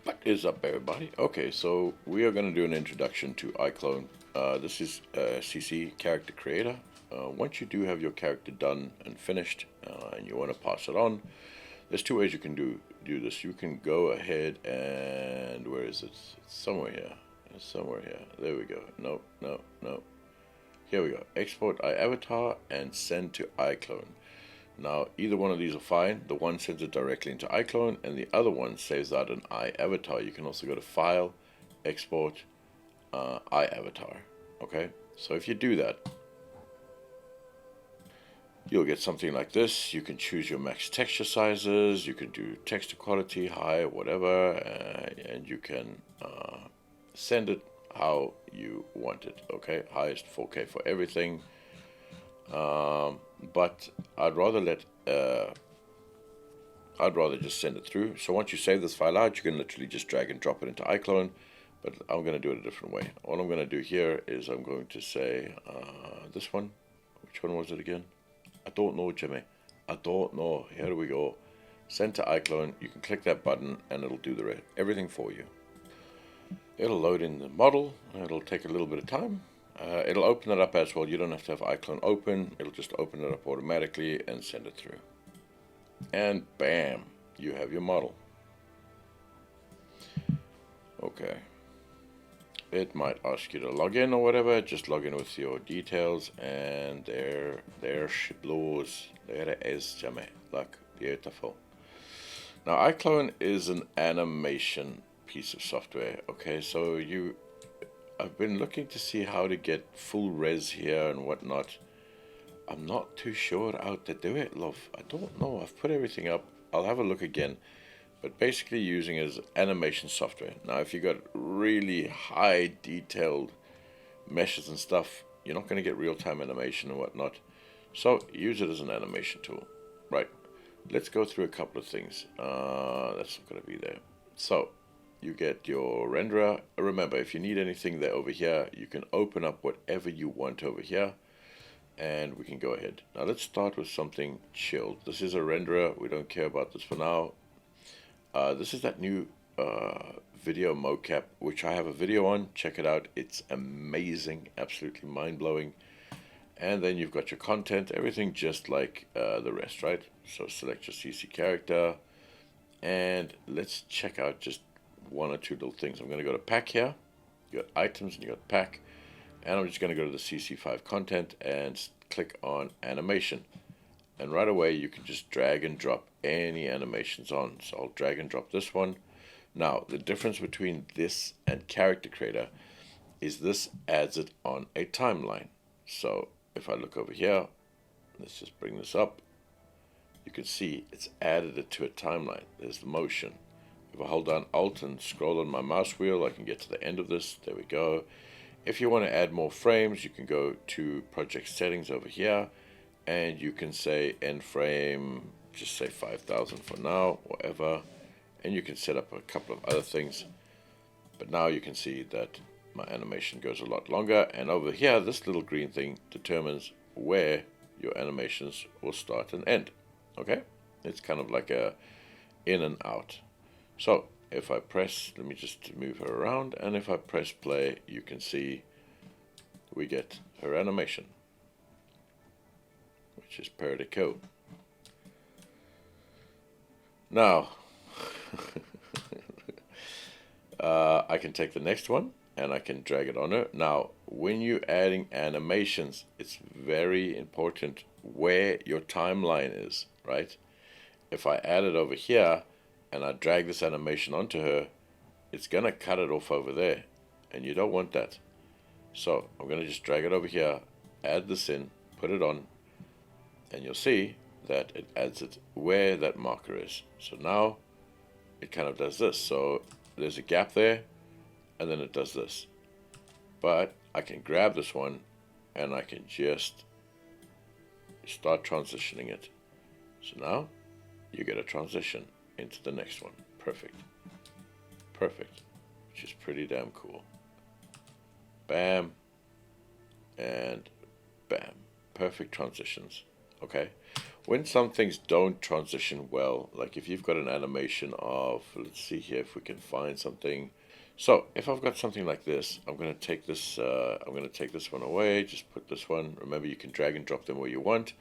What is up, everybody? Okay, so we are going to do an introduction to Iclone. This is CC character creator. Once you do have your character done and finished, and you want to pass it on, there's two ways you can do this. You can go ahead and where is it? It's somewhere here. It's somewhere here. There we go. No, no, no. Here we go. Export iAvatar and send to Iclone. Now, either one of these are fine. The one sends it directly into Iclone, and the other one saves out an iAvatar. You can also go to File, Export, iAvatar. Okay, so if you do that, you'll get something like this. You can choose your max texture sizes. You can do texture quality, high, whatever, and you can send it how you want it. Okay, highest 4K for everything. But I'd rather just send it through. So once you save this file out, you can literally just drag and drop it into Iclone. But I'm going to do it a different way. All I'm going to do here is I'm going to say this one. Which one was it again? I don't know, Jimmy. I don't know. Here we go. Send to Iclone. You can click that button and it'll do everything for you. It'll load in the model. It'll take a little bit of time. It'll open it up as well. You don't have to have Iclone open. It'll just open it up automatically and send it through. And bam, you have your model. Okay. It might ask you to log in or whatever. Just log in with your details, and there she blows. There it is, Jimmy. Look, beautiful. Now, Iclone is an animation piece of software. Okay, so I've been looking to see how to get full res here and whatnot. I'm not too sure how to do it, love. I don't know. I've put everything up. I'll have a look again. But basically using it as animation software. Now, if you got really high detailed meshes and stuff, you're not going to get real-time animation and whatnot. So use it as an animation tool. Right. Let's go through a couple of things. That's not going to be there. So you get your renderer. Remember, if you need anything there over here, you can open up whatever you want over here, and we can go ahead. Now let's start with something chilled. This is a renderer. We don't care about this for now. This is that new video mocap, which I have a video on. Check it out. It's amazing, absolutely mind-blowing. And then you've got your content, everything just like the rest, right? So select your CC character, and let's check out just one or two little things. I'm going to go to pack here. You got items and you got pack, and I'm just going to go to the CC5 content and click on animation, and right away you can just drag and drop any animations on. So I'll drag and drop this one. Now the difference between this and character creator is this adds it on a timeline. So if I look over here, let's just bring this up, you can see it's added it to a timeline. There's the motion. If I hold down Alt and scroll on my mouse wheel, I can get to the end of this. There we go. If you want to add more frames, you can go to project settings over here, and you can say end frame, just say 5,000 for now, whatever, and you can set up a couple of other things. But now you can see that my animation goes a lot longer, and over here this little green thing determines where your animations will start and end. Okay, it's kind of like a in and out. So if I press, let me just move her around, and if I press play, you can see we get her animation, which is pretty cool. Now I can take the next one and I can drag it on her. Now when you're adding animations, it's very important where your timeline is, right? If I add it over here and I drag this animation onto her, it's gonna cut it off over there, and you don't want that. So I'm gonna just drag it over here, add this in, put it on, and you'll see that it adds it where that marker is. So now it kind of does this. So there's a gap there, and then it does this. But I can grab this one and I can just start transitioning it. So now you get a transition into the next one. Perfect. Perfect. Which is pretty damn cool. Bam. And bam. Perfect transitions. Okay. when some things don't transition well, like if you've got an animation of, let's see here if we can find something. So if I've got something like this, I'm going to take this. I'm going to take this one away. Just put this one. Remember, you can drag and drop them where you want.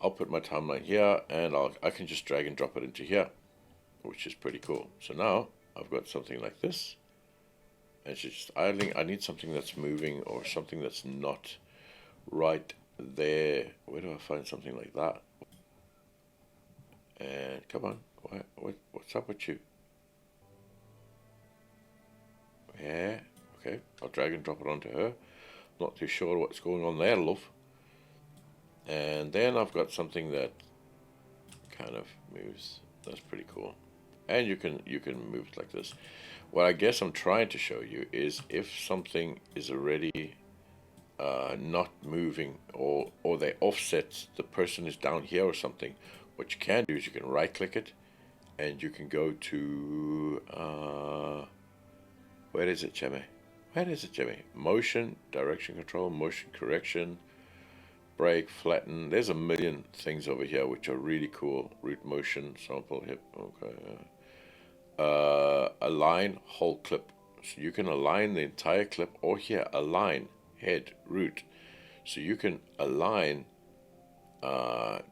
I'll put my timeline here, and I can just drag and drop it into here, which is pretty cool. So now I've got something like this, and it's just idling. I need something that's moving or something that's not right there. Where do I find something like that? And come on, what's up with you? Yeah, okay. I'll drag and drop it onto her. Not too sure what's going on there, love. And then I've got something that kind of moves. That's pretty cool. And you can move it like this. What I guess I'm trying to show you is if something is already not moving, or they offset, the person is down here or something, what you can do is you can right click it and you can go to where is it, Jimmy? Where is it, Jimmy? Motion, direction control, motion correction, break, flatten. There's a million things over here which are really cool. Root motion, sample, hip, okay. Align whole clip. So you can align the entire clip, or here, align head, root. So you can align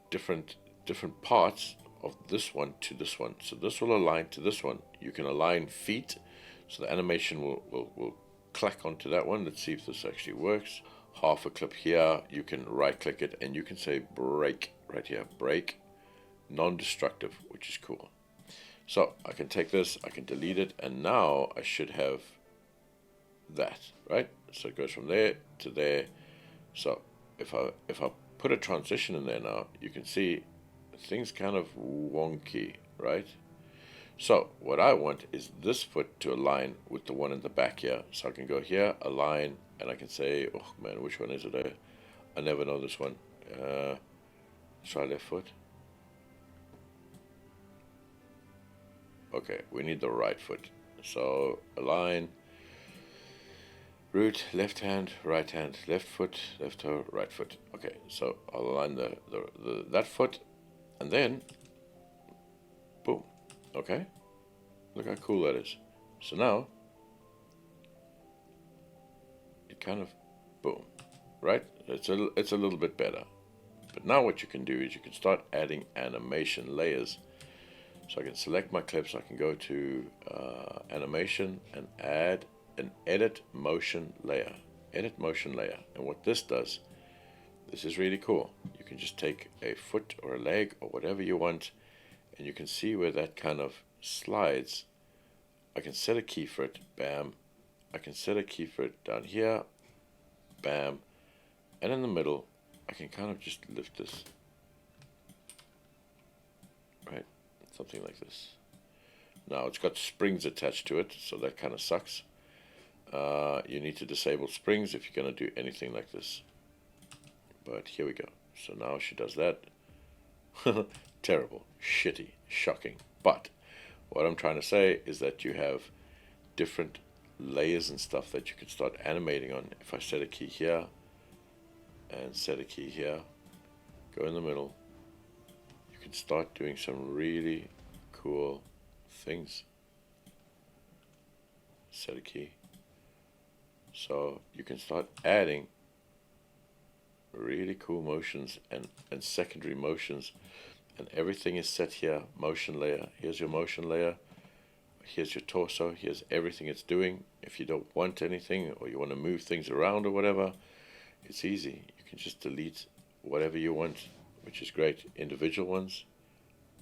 different parts of this one to this one. So this will align to this one. You can align feet, so the animation will clack onto that one. Let's see if this actually works. Half a clip here, you can right click it and you can say break right here, break, non-destructive, which is cool. So I can take this, I can delete it, and now I should have that, right? So it goes from there to there. So if I put a transition in there now, you can see things kind of wonky, right? So what I want is this foot to align with the one in the back here. So I can go here, align, and I can say, oh man, which one is it? I never know this one. Try left foot. Okay, we need the right foot. So align, root, left hand, left foot, left toe, right foot. Okay, so I'll align that foot, and then boom. Okay, look how cool that is. So now it kind of boom, right? It's a little bit better. But now what you can do is you can start adding animation layers. So I can select my clips. I can go to animation and add an edit motion layer. Edit motion layer. And what this does, this is really cool. You can just take a foot or a leg or whatever you want, and you can see where that kind of slides. I can set a key for it, bam. I can set a key for it down here, bam. And in the middle, I can kind of just lift this, right? Something like this. Now it's got springs attached to it, so that kind of sucks. You need to disable springs if you're going to do anything like this. But here we go. So now she does that. Terrible, shitty, shocking. But what I'm trying to say is that you have different layers and stuff that you can start animating on. If I set a key here and set a key here, go in the middle, you can start doing some really cool things. Set a key. So you can start adding really cool motions and secondary motions, and everything is set here. Motion layer, here's your motion layer, here's your torso, here's everything it's doing. If you don't want anything or you want to move things around or whatever, it's easy. You can just delete whatever you want, which is great. Individual ones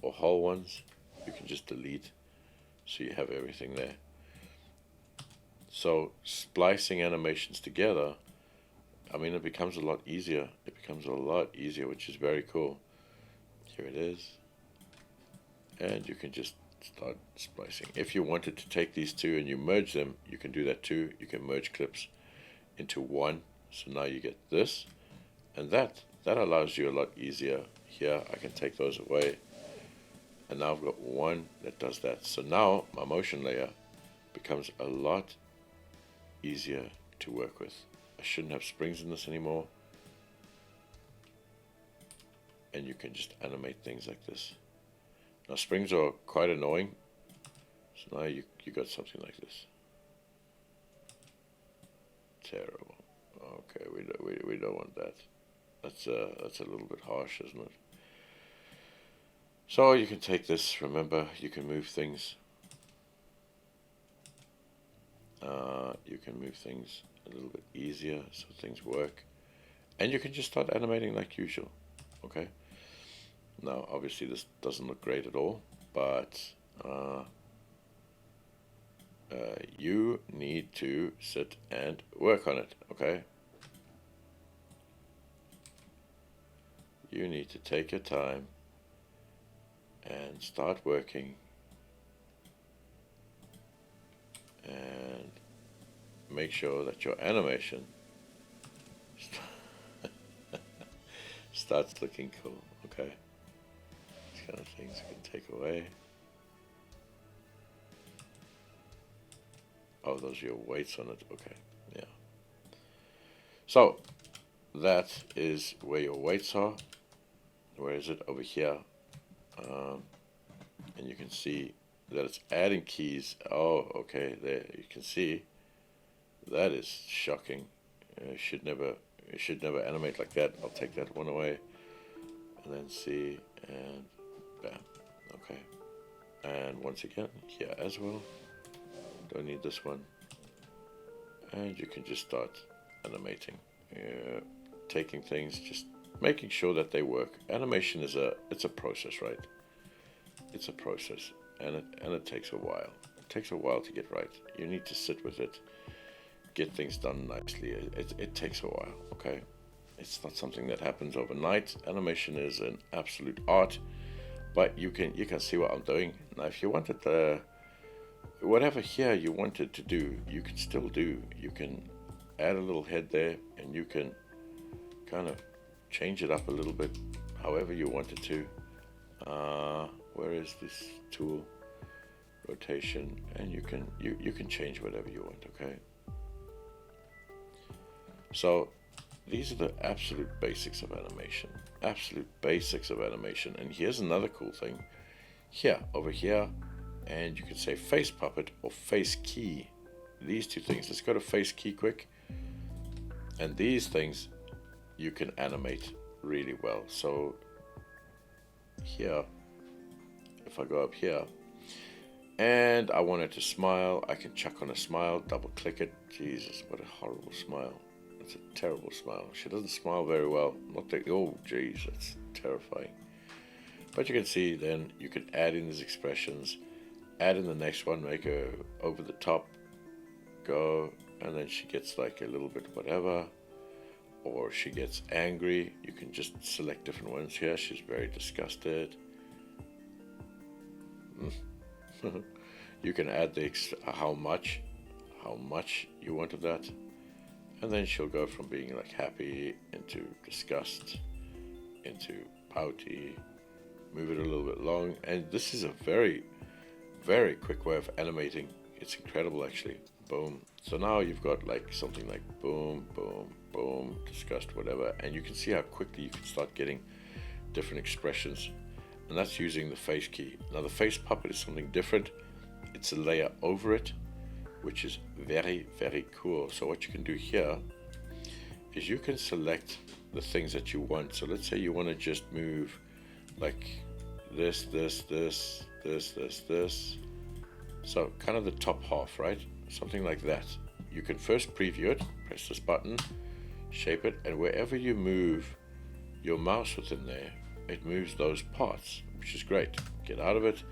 or whole ones, you can just delete, so you have everything there. So splicing animations together, I mean, it becomes a lot easier. It becomes a lot easier, which is very cool. Here it is. And you can just start splicing. If you wanted to take these two and you merge them, you can do that too. You can merge clips into one. So now you get this. And that allows you a lot easier. Here, I can take those away. And now I've got one that does that. So now my motion layer becomes a lot easier to work with. I shouldn't have springs in this anymore. and you can just animate things like this. Now springs are quite annoying, so now you got something like this. Terrible. Okay, we don't want that. That's a little bit harsh, isn't it? So you can take this. Remember, you can move things. You can move things a little bit easier, so things work, and you can just start animating like usual. Okay. Now, obviously, this doesn't look great at all, but you need to sit and work on it. Okay. You need to take your time and start working and make sure that your animation starts looking cool. Okay, these kind of things you can take away. Oh, those are your weights on it. Okay, yeah. So that is where your weights are. Where is it? Over here. And you can see that it's adding keys. Oh, okay, there you can see. That is shocking. It should never animate like that. I'll take that one away, and then see, and bam. Okay, and once again here as well. Don't need this one, and you can just start animating, taking things, just making sure that they work. Animation is it's a process, right? It's a process, and it takes a while. It takes a while to get right. You need to sit with it, get things done nicely. It takes a while. Okay, it's not something that happens overnight. Animation is an absolute art, but you can see what I'm doing now. If you wanted whatever here you wanted to do, you can still do. You can add a little head there, and you can kind of change it up a little bit, however you wanted to. Where is this tool? Rotation, and you can change whatever you want. Okay. So these are the absolute basics of animation. Absolute basics of animation. And here's another cool thing. Here, over here, and you can say face puppet or face key. These two things. Let's go to face key quick. And these things you can animate really well. So here, if I go up here and I want it to smile, I can chuck on a smile, double click it. Jesus, what a horrible smile. It's a terrible smile. She doesn't smile very well. Not that, oh geez, that's terrifying. But you can see then you can add in these expressions, add in the next one, make her over the top, go, and then she gets like a little bit whatever, or she gets angry. You can just select different ones here. She's very disgusted. You can add the how much you wanted that, and then she'll go from being like happy into disgust into pouty. Move it a little bit long, and this is a very, very quick way of animating. It's incredible, actually. Boom. So now you've got like something like boom, boom, boom, disgust, whatever, and you can see how quickly you can start getting different expressions. And that's using the face key. Now the face puppet is something different. It's a layer over it, which is very, very cool. So what you can do here is you can select the things that you want. So let's say you want to just move like this. So kind of the top half, right? Something like that. You can first preview it, press this button, shape it, and wherever you move your mouse within there, it moves those parts, which is great. Get out of it.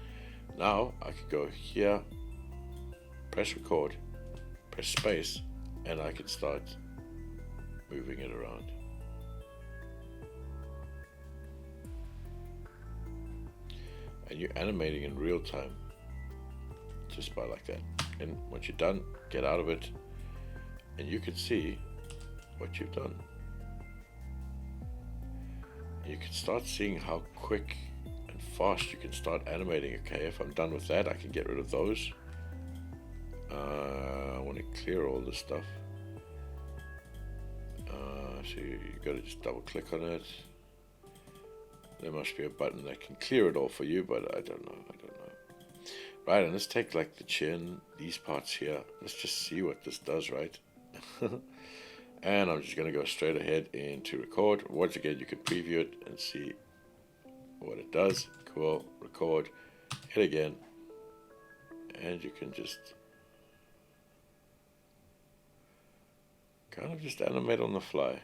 Now I could go here, press record, press space, and I can start moving it around. And you're animating in real time, just by like that. And once you're done, get out of it, and you can see what you've done. You can start seeing how quick and fast you can start animating. Okay, if I'm done with that, I can get rid of those. I want to clear all this stuff. So you got to just double click on it. There must be a button that can clear it all for you, but I don't know. Right, and let's take like the chin, these parts here. Let's just see what this does, right? And I'm just going to go straight ahead into record. Once again, you can preview it and see what it does. Cool, record, hit again, and you can just kind of just animate on the fly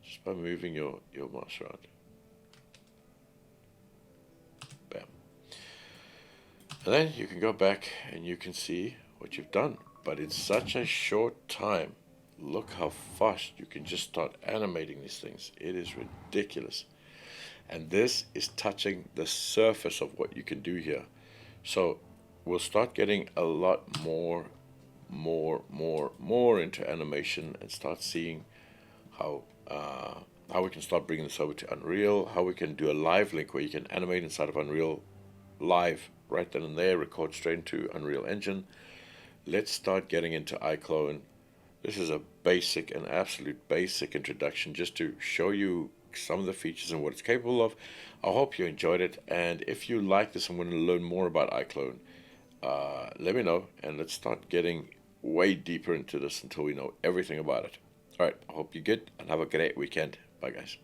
just by moving your mouse around. Bam. And then you can go back and you can see what you've done. But in such a short time, look how fast you can just start animating these things. It is ridiculous. And this is touching the surface of what you can do here. So we'll start getting a lot more into animation and start seeing how we can start bringing this over to Unreal, how we can do a live link where you can animate inside of Unreal live right then and there, record straight into Unreal Engine. Let's start getting into Iclone. This is an absolute basic introduction just to show you some of the features and what it's capable of. I hope you enjoyed it, and if you like this and want to learn more about Iclone, let me know, and let's start getting way deeper into this until we know everything about it. Alright, I hope you're good, and have a great weekend. Bye guys.